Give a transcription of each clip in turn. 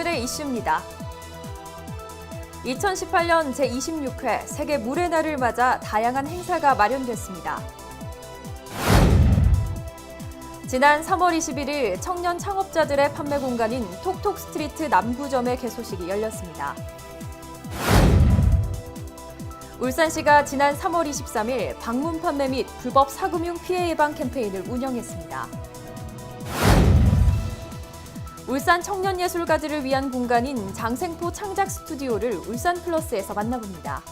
오늘의 이슈입니다. 2018년 제26회 세계 물의 날을 맞아 다양한 행사가 마련됐습니다. 지난 3월 21일 청년 창업자들의 판매 공간인 톡톡스트리트 남구점의 개소식이 열렸습니다. 울산시가 지난 3월 23일 방문 판매 및 불법 사금융 피해 예방 캠페인을 운영했습니다. 울산 청년 예술가들을 위한 공간인 장생포 창작 스튜디오를 울산 플러스에서 만나봅니다.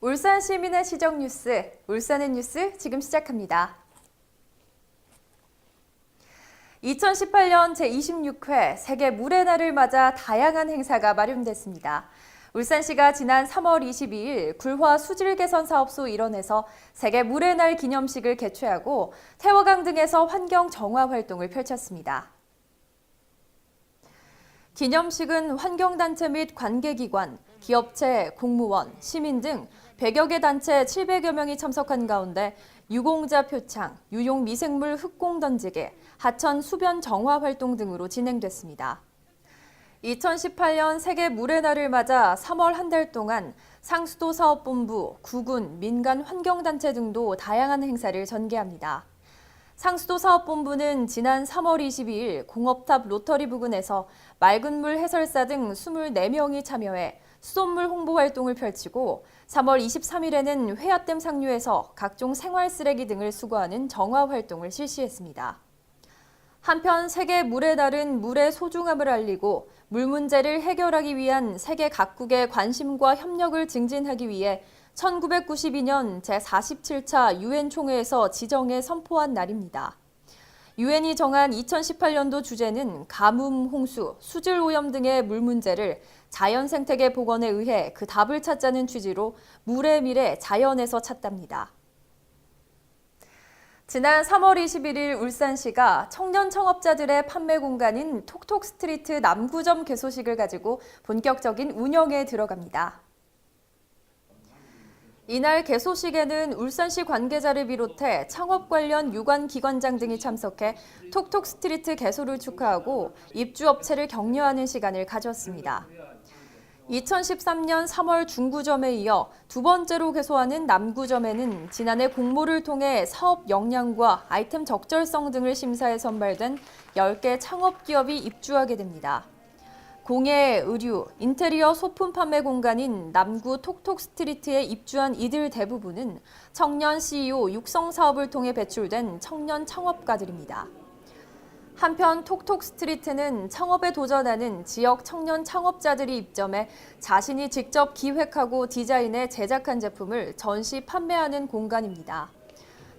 울산 시민의 시정 뉴스, 울산의 뉴스 지금 시작합니다. 2018년 제26회 세계 물의 날을 맞아 다양한 행사가 마련됐습니다. 울산시가 지난 3월 22일 굴화 수질 개선 사업소 일원에서 세계 물의 날 기념식을 개최하고 태화강 등에서 환경 정화 활동을 펼쳤습니다. 기념식은 환경단체 및 관계기관, 기업체, 공무원, 시민 등 100여 개 단체 700여 명이 참석한 가운데 유공자 표창, 유용 미생물 흙공 던지기, 하천 수변 정화 활동 등으로 진행됐습니다. 2018년 세계 물의 날을 맞아 3월 한 달 동안 상수도 사업본부, 구군, 민간 환경단체 등도 다양한 행사를 전개합니다. 상수도 사업본부는 지난 3월 22일 공업탑 로터리 부근에서 맑은 물 해설사 등 24명이 참여해 수돗물 홍보 활동을 펼치고 3월 23일에는 회화댐 상류에서 각종 생활 쓰레기 등을 수거하는 정화 활동을 실시했습니다. 한편 세계 물의 날은 물의 소중함을 알리고 물 문제를 해결하기 위한 세계 각국의 관심과 협력을 증진하기 위해 1992년 제47차 유엔 총회에서 지정해 선포한 날입니다. 유엔이 정한 2018년도 주제는 가뭄, 홍수, 수질 오염 등의 물 문제를 자연 생태계 복원에 의해 그 답을 찾자는 취지로 물의 미래 자연에서 찾답니다. 지난 3월 21일 울산시가 청년 창업자들의 판매 공간인 톡톡스트리트 남구점 개소식을 가지고 본격적인 운영에 들어갑니다. 이날 개소식에는 울산시 관계자를 비롯해 창업 관련 유관 기관장 등이 참석해 톡톡스트리트 개소를 축하하고 입주업체를 격려하는 시간을 가졌습니다. 2013년 3월 중구점에 이어 두 번째로 개소하는 남구점에는 지난해 공모를 통해 사업 역량과 아이템 적절성 등을 심사해 선발된 10개 창업기업이 입주하게 됩니다. 공예, 의류, 인테리어 소품 판매 공간인 남구 톡톡스트리트에 입주한 이들 대부분은 청년 CEO 육성 사업을 통해 배출된 청년 창업가들입니다. 한편 톡톡스트리트는 창업에 도전하는 지역 청년 창업자들이 입점해 자신이 직접 기획하고 디자인해 제작한 제품을 전시 판매하는 공간입니다.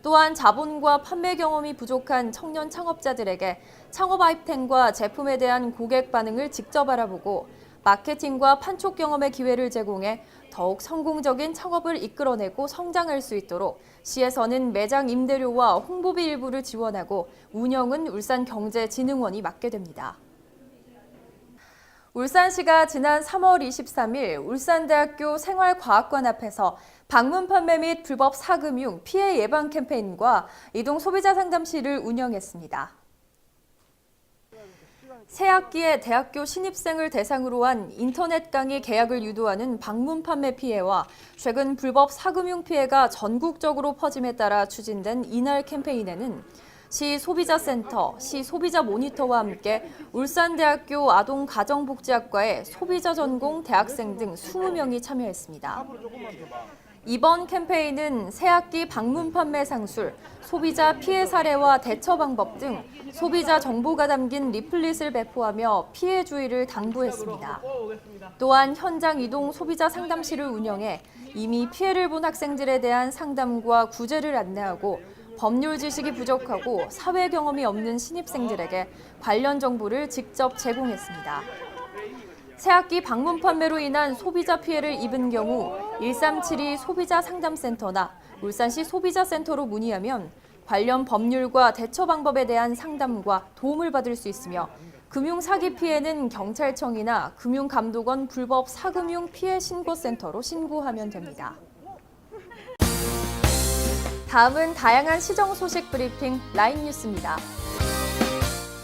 또한 자본과 판매 경험이 부족한 청년 창업자들에게 창업 아이템과 제품에 대한 고객 반응을 직접 알아보고 마케팅과 판촉 경험의 기회를 제공해 더욱 성공적인 창업을 이끌어내고 성장할 수 있도록 시에서는 매장 임대료와 홍보비 일부를 지원하고 운영은 울산경제진흥원이 맡게 됩니다. 울산시가 지난 3월 23일 울산대학교 생활과학관 앞에서 방문 판매 및 불법 사금융 피해 예방 캠페인과 이동 소비자 상담실을 운영했습니다. 새 학기에 대학교 신입생을 대상으로 한 인터넷 강의 계약을 유도하는 방문 판매 피해와 최근 불법 사금융 피해가 전국적으로 퍼짐에 따라 추진된 이날 캠페인에는 시 소비자센터, 시 소비자 모니터와 함께 울산대학교 아동가정복지학과의 소비자 전공 대학생 등 20명이 참여했습니다. 이번 캠페인은 새학기 방문 판매 상술, 소비자 피해 사례와 대처 방법 등 소비자 정보가 담긴 리플릿을 배포하며 피해 주의를 당부했습니다. 또한 현장 이동 소비자 상담실을 운영해 이미 피해를 본 학생들에 대한 상담과 구제를 안내하고 법률 지식이 부족하고 사회 경험이 없는 신입생들에게 관련 정보를 직접 제공했습니다. 새학기 방문 판매로 인한 소비자 피해를 입은 경우 1372 소비자 상담센터나 울산시 소비자센터로 문의하면 관련 법률과 대처 방법에 대한 상담과 도움을 받을 수 있으며 금융사기 피해는 경찰청이나 금융감독원 불법 사금융 피해 신고센터로 신고하면 됩니다. 다음은 다양한 시정 소식 브리핑 라인 뉴스입니다.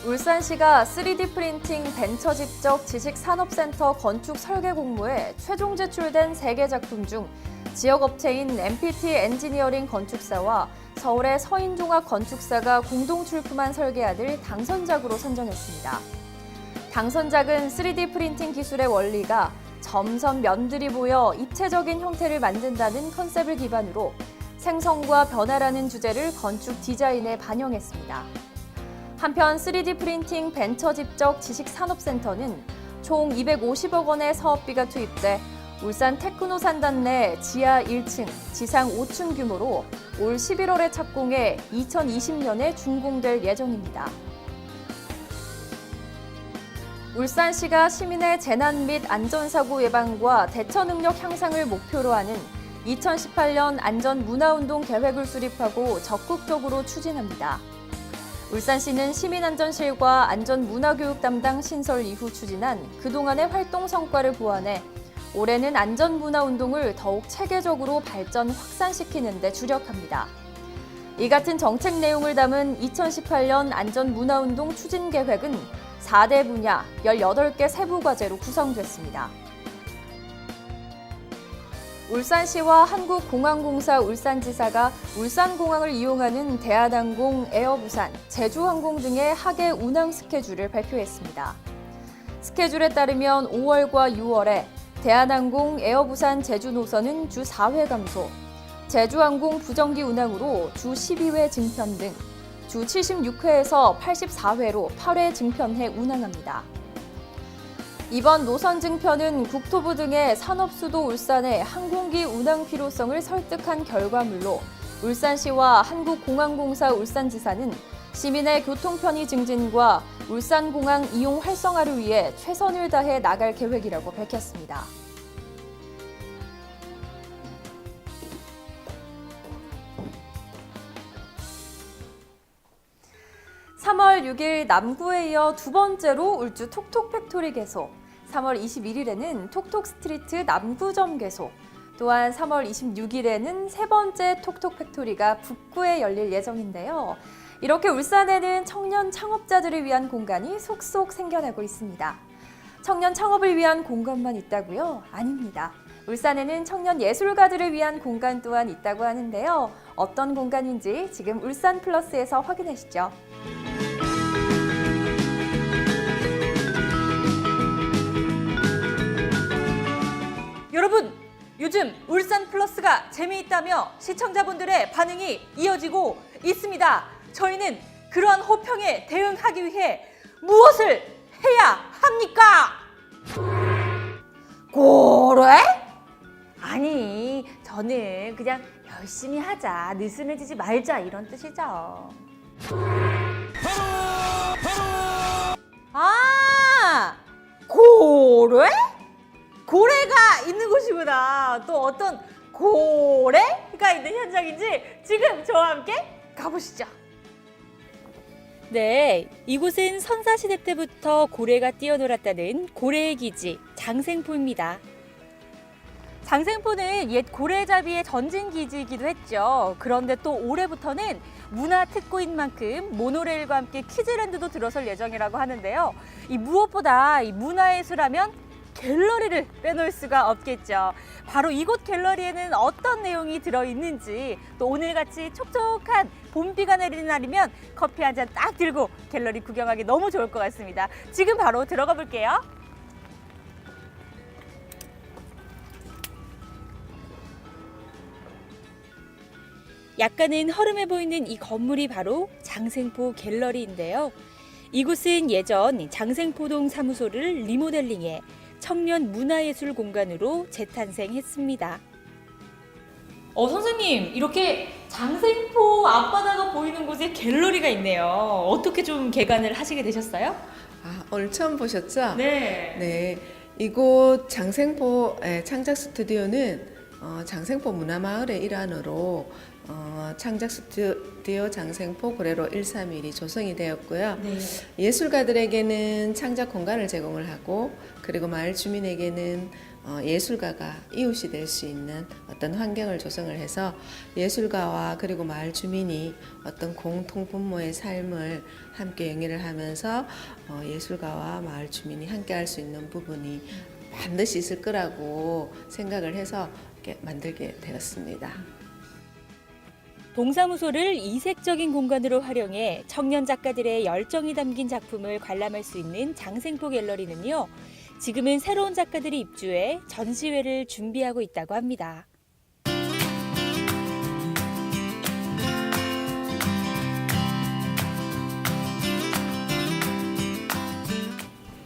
울산시가 3D 프린팅 벤처 집적 지식산업센터 건축 설계 공모에 최종 제출된 3개 작품 중 지역업체인 MPT 엔지니어링 건축사와 서울의 서인종합 건축사가 공동 출품한 설계안을 당선작으로 선정했습니다. 당선작은 3D 프린팅 기술의 원리가 점선 면들이 보여 입체적인 형태를 만든다는 컨셉을 기반으로 생성과 변화라는 주제를 건축 디자인에 반영했습니다. 한편 3D 프린팅 벤처 집적 지식산업센터는 총 250억 원의 사업비가 투입돼 울산 테크노산단 내 지하 1층, 지상 5층 규모로 올 11월에 착공해 2020년에 준공될 예정입니다. 울산시가 시민의 재난 및 안전사고 예방과 대처 능력 향상을 목표로 하는 2018년 안전문화운동 계획을 수립하고 적극적으로 추진합니다. 울산시는 시민안전실과 안전문화교육 담당 신설 이후 추진한 그동안의 활동 성과를 보완해 올해는 안전문화운동을 더욱 체계적으로 발전 확산시키는 데 주력합니다. 이 같은 정책 내용을 담은 2018년 안전문화운동 추진계획은 4대 분야 18개 세부 과제로 구성됐습니다. 울산시와 한국공항공사 울산지사가 울산공항을 이용하는 대한항공, 에어부산, 제주항공 등의 하계 운항 스케줄을 발표했습니다. 스케줄에 따르면 5월과 6월에 대한항공, 에어부산, 제주 노선은 주 4회 감소, 제주항공 부정기 운항으로 주 12회 증편 등 주 76회에서 84회로 8회 증편해 운항합니다. 이번 노선 증편은 국토부 등의 산업수도 울산의 항공기 운항 필요성을 설득한 결과물로 울산시와 한국공항공사 울산지사는 시민의 교통 편의 증진과 울산공항 이용 활성화를 위해 최선을 다해 나갈 계획이라고 밝혔습니다. (3월 6일) 남구에 이어 두 번째로 울주 톡톡 팩토리 개소, 3월 21일에는 톡톡 스트리트 남구점 개소, 또한 3월 26일에는 세 번째 톡톡 팩토리가 북구에 열릴 예정인데요. 이렇게 울산에는 청년 창업자들을 위한 공간이 속속 생겨나고 있습니다. 청년 창업을 위한 공간만 있다고요? 아닙니다. 울산에는 청년 예술가들을 위한 공간 또한 있다고 하는데요. 어떤 공간인지 지금 울산 플러스에서 확인하시죠. 여러분, 요즘 울산 플러스가 재미있다며 시청자분들의 반응이 이어지고 있습니다. 저희는 그러한 호평에 대응하기 위해 무엇을 해야 합니까? 그래? 아니, 저는 그냥 열심히 하자, 느슨해지지 말자 이런 뜻이죠. 아, 그래? 고래가 있는 곳이구나. 또 어떤 고래가 있는 현장인지 지금 저와 함께 가보시죠. 네, 이곳은 선사시대 때부터 고래가 뛰어놀았다는 고래의 기지 장생포입니다. 장생포는 옛 고래잡이의 전진기지이기도 했죠. 그런데 또 올해부터는 문화특구인 만큼 모노레일과 함께 키즈랜드도 들어설 예정이라고 하는데요. 이 무엇보다 이 문화예술하면 갤러리를 빼놓을 수가 없겠죠. 바로 이곳 갤러리에는 어떤 내용이 들어있는지, 또 오늘같이 촉촉한 봄비가 내리는 날이면 커피 한 잔 딱 들고 갤러리 구경하기 너무 좋을 것 같습니다. 지금 바로 들어가 볼게요. 약간은 허름해 보이는 이 건물이 바로 장생포 갤러리인데요. 이곳은 예전 장생포동 사무소를 리모델링해 청년 문화예술 공간으로 재탄생했습니다. 선생님, 이렇게 장생포 앞바다가 보이는 곳에 갤러리가 있네요. 어떻게 좀 개관을 하시게 되셨어요? 오늘 처음 보셨죠? 네. 네, 이곳 장생포 창작 스튜디오는 장생포 문화마을의 일환으로 창작 스튜디오 장생포 고래로 131이 조성이 되었고요. 네. 예술가들에게는 창작 공간을 제공을 하고 그리고 마을 주민에게는 예술가가 이웃이 될 수 있는 어떤 환경을 조성을 해서 예술가와 그리고 마을 주민이 어떤 공통 분모의 삶을 함께 영위를 하면서 예술가와 마을 주민이 함께 할 수 있는 부분이 반드시 있을 거라고 생각을 해서 이렇게 만들게 되었습니다. 동사무소를 이색적인 공간으로 활용해 청년 작가들의 열정이 담긴 작품을 관람할 수 있는 장생포 갤러리는요. 지금은 새로운 작가들이 입주해 전시회를 준비하고 있다고 합니다.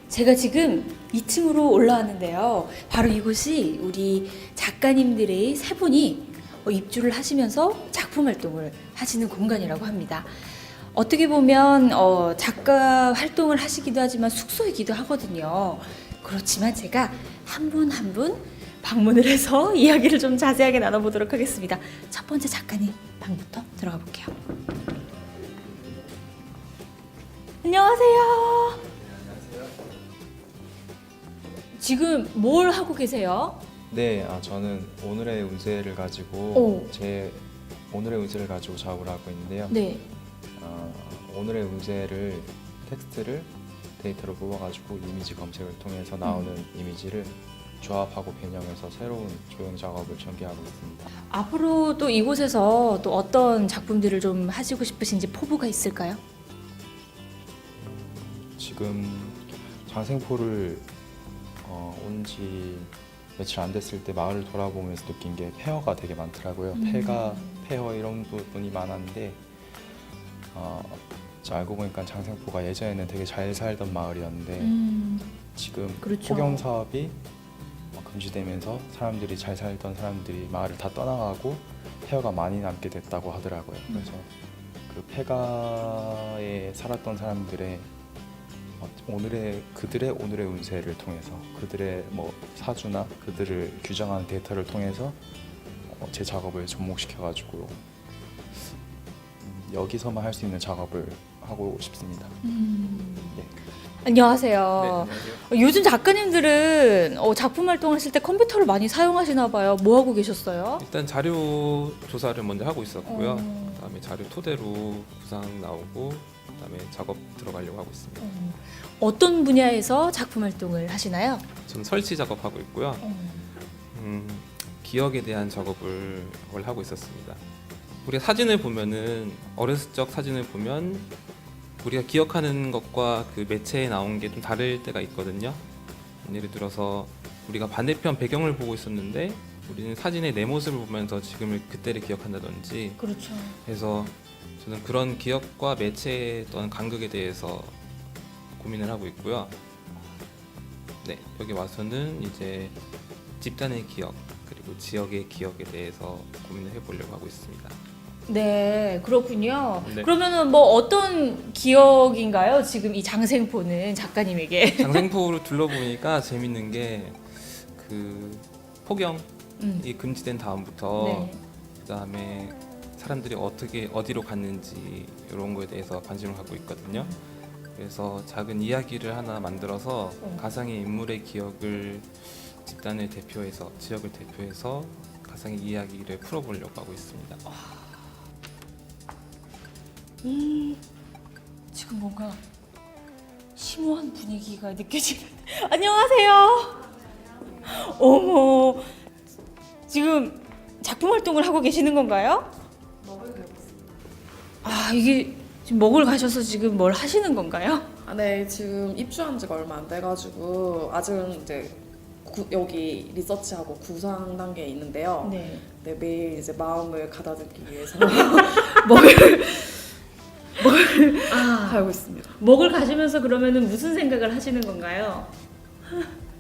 제가 지금 2층으로 올라왔는데요. 바로 이곳이 우리 작가님들의 세 분이 입주를 하시면서 작품 활동을 하시는 공간이라고 합니다. 어떻게 보면 작가 활동을 하시기도 하지만 숙소이기도 하거든요. 그렇지만 제가 한 분 한 분 방문을 해서 이야기를 좀 자세하게 나눠보도록 하겠습니다. 첫 번째 작가님 방부터 들어가 볼게요. 안녕하세요. 지금 뭘 하고 계세요? 네, 저는 오늘의 운세를 가지고 오늘의 운세를 가지고 작업을 하고 있는데요. 네. 오늘의 운세를 텍스트를 데이터로 뽑아가지고 이미지 검색을 통해서 나오는 이미지를 조합하고 변형해서 새로운 조형 작업을 전개하고 있습니다. 앞으로 또 이곳에서 또 어떤 작품들을 좀 하시고 싶으신지 포부가 있을까요? 지금 장생포를 온 지 며칠 안 됐을 때 마을을 돌아보면서 느낀 게 폐허가 되게 많더라고요. 폐허 이런 부분이 많았는데 알고 보니까 장생포가 예전에는 되게 잘 살던 마을이었는데 지금 그렇죠. 폭염 사업이 금지되면서 사람들이 잘 살던 사람들이 마을을 다 떠나가고 폐허가 많이 남게 됐다고 하더라고요. 그래서 그 폐가에 살았던 사람들의 그들의 오늘의 운세를 통해서 그들의 사주나 그들을 규정하는 데이터를 통해서 제 작업을 접목시켜가지고 여기서만 할 수 있는 작업을 하고 싶습니다. 네. 안녕하세요. 요즘 작가님들은 작품 활동하실 때 컴퓨터를 많이 사용하시나 봐요. 뭐 하고 계셨어요? 일단 자료 조사를 먼저 하고 있었고요. 그다음에 자료 토대로 구상 나오고 그다음에 작업 들어가려고 하고 있습니다. 어떤 분야에서 작품 활동을 하시나요? 저는 설치 작업하고 있고요. 기억에 대한 작업을 하고 있었습니다. 우리가 사진을 보면은 어렸을 적 사진을 보면 우리가 기억하는 것과 그 매체에 나온 게 좀 다를 때가 있거든요. 예를 들어서 우리가 반대편 배경을 보고 있었는데 우리는 사진의 내 모습을 보면서 지금을 그때를 기억한다든지 그렇죠. 그래서 저는 그런 기억과 매체의 또한 간극에 대해서 고민을 하고 있고요. 네, 여기 와서는 이제 집단의 기억 그리고 지역의 기억에 대해서 고민을 해보려고 하고 있습니다. 네, 그렇군요. 네. 그러면은 어떤 기억인가요? 지금 이 장생포는 작가님에게. 장생포를 둘러보니까 재밌는 게 그 폭염이 금지된 다음부터 네. 그다음에 사람들이 어디로 갔는지 이런 거에 대해서 관심을 갖고 있거든요. 그래서 작은 이야기를 하나 만들어서 가상의 인물의 기억을 집단을 대표해서 지역을 대표해서 가상의 이야기를 풀어보려고 하고 있습니다. 지금 뭔가 심오한 분위기가 느껴지는데. 안녕하세요. 어머, 지금 작품 활동을 하고 계시는 건가요? 이게 지금 먹을 가셔서 지금 뭘 하시는 건가요? 네, 지금 입주한 지가 얼마 안 돼가지고 아직은 이제 여기 리서치하고 구상 단계에 있는데요. 네. 네, 매일 이제 마음을 가다듬기 위해서 하고 있습니다. 먹을 가시면서 그러면은 무슨 생각을 하시는 건가요?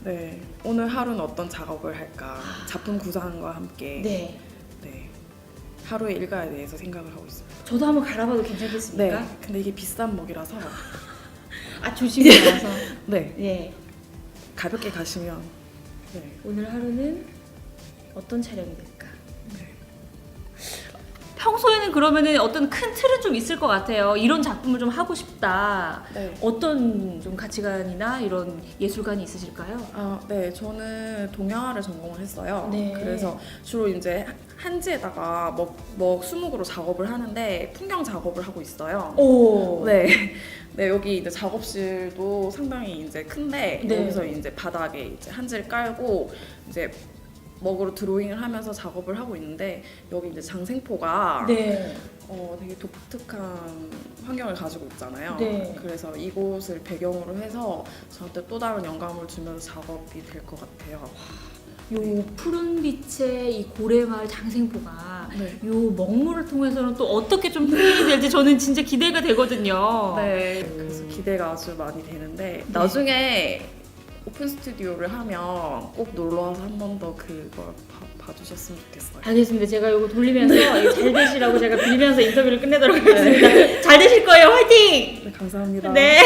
네, 오늘 하루는 어떤 작업을 할까? 작품 구상과 함께 네. 네, 하루의 일과에 대해서 생각을 하고 있습니다. 저도 한번 갈아봐도 괜찮겠습니까? 네, 근데 이게 비싼 먹이라서 조심히 가서. 네, 네. 가볍게 가시면 네. 오늘 하루는 어떤 촬영이 될까? 네. 평소에는 그러면은 어떤 큰 틀은 좀 있을 것 같아요. 이런 작품을 좀 하고 싶다. 네. 어떤 좀 가치관이나 이런 예술관이 있으실까요? 네, 저는 동양화를 전공을 했어요. 네. 그래서 주로 이제 한지에다가 먹 수묵으로 작업을 하는데 풍경 작업을 하고 있어요. 오. 네. 네, 여기 이제 작업실도 상당히 이제 큰데 네. 여기서 이제 바닥에 이제 한지를 깔고 이제 먹으로 드로잉을 하면서 작업을 하고 있는데 여기 이제 장생포가 네. 되게 독특한 환경을 가지고 있잖아요. 네. 그래서 이곳을 배경으로 해서 저한테 또 다른 영감을 주면서 작업이 될 것 같아요. 요 푸른 빛의 이 고래마을 장생포가 네. 요 먹물을 통해서는 또 어떻게 좀 표현이 될지 저는 진짜 기대가 되거든요. 네, 그래서 기대가 아주 많이 되는데 나중에 오픈 스튜디오를 하면 꼭 놀러 와서 한 번 더 그걸 봐주셨으면 좋겠어요. 알겠습니다. 제가 이거 돌리면서 잘 되시라고 제가 빌면서 인터뷰를 끝내도록 하겠습니다. 잘 되실 거예요. 화이팅! 네, 감사합니다. 네.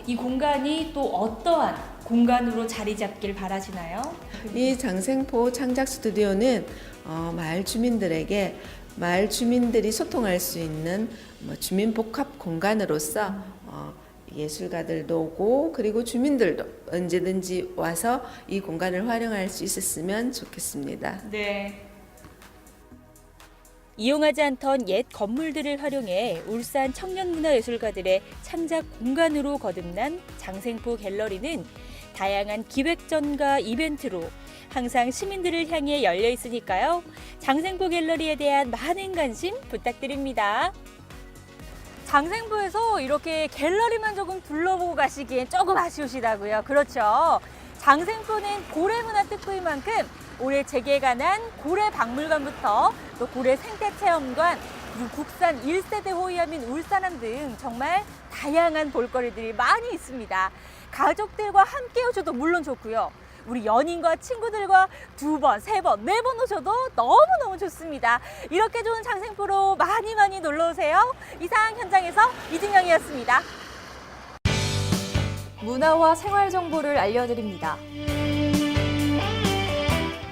이 공간이 또 어떠한 공간으로 자리 잡길 바라시나요? 이 장생포 창작 스튜디오는 마을 주민들에게 마을 주민들이 소통할 수 있는 주민 복합 공간으로서 예술가들도 오고 그리고 주민들도 언제든지 와서 이 공간을 활용할 수 있었으면 좋겠습니다. 네. 이용하지 않던 옛 건물들을 활용해 울산 청년문화예술가들의 창작 공간으로 거듭난 장생포 갤러리는 다양한 기획전과 이벤트로 항상 시민들을 향해 열려 있으니까요. 장생포 갤러리에 대한 많은 관심 부탁드립니다. 장생포에서 이렇게 갤러리만 조금 둘러보고 가시기엔 조금 아쉬우시다고요. 그렇죠. 장생포는 고래문화 특구인 만큼 올해 재개관한 고래박물관부터 또 고래 생태체험관, 국산 1세대 호위함인 울산함 등 정말 다양한 볼거리들이 많이 있습니다. 가족들과 함께 오셔도 물론 좋고요. 우리 연인과 친구들과 2번, 3번, 4번 오셔도 너무너무 좋습니다. 이렇게 좋은 장생포로 많이 놀러오세요. 이상 현장에서 이진영이었습니다. 문화와 생활 정보를 알려드립니다.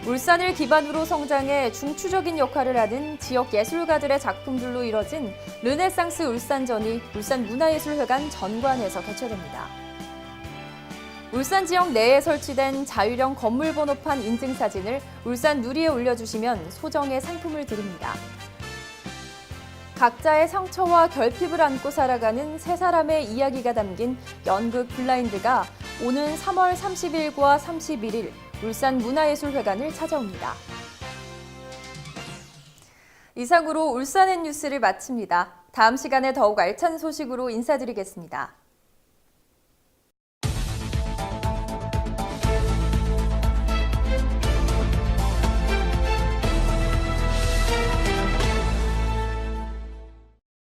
울산을 기반으로 성장해 중추적인 역할을 하는 지역 예술가들의 작품들로 이뤄진 르네상스 울산전이 울산문화예술회관 전관에서 개최됩니다. 울산 지역 내에 설치된 자유형 건물 번호판 인증사진을 울산 누리에 올려주시면 소정의 상품을 드립니다. 각자의 상처와 결핍을 안고 살아가는 세 사람의 이야기가 담긴 연극 블라인드가 오는 3월 30일과 31일 울산문화예술회관을 찾아옵니다. 이상으로 울산의 뉴스를 마칩니다. 다음 시간에 더욱 알찬 소식으로 인사드리겠습니다.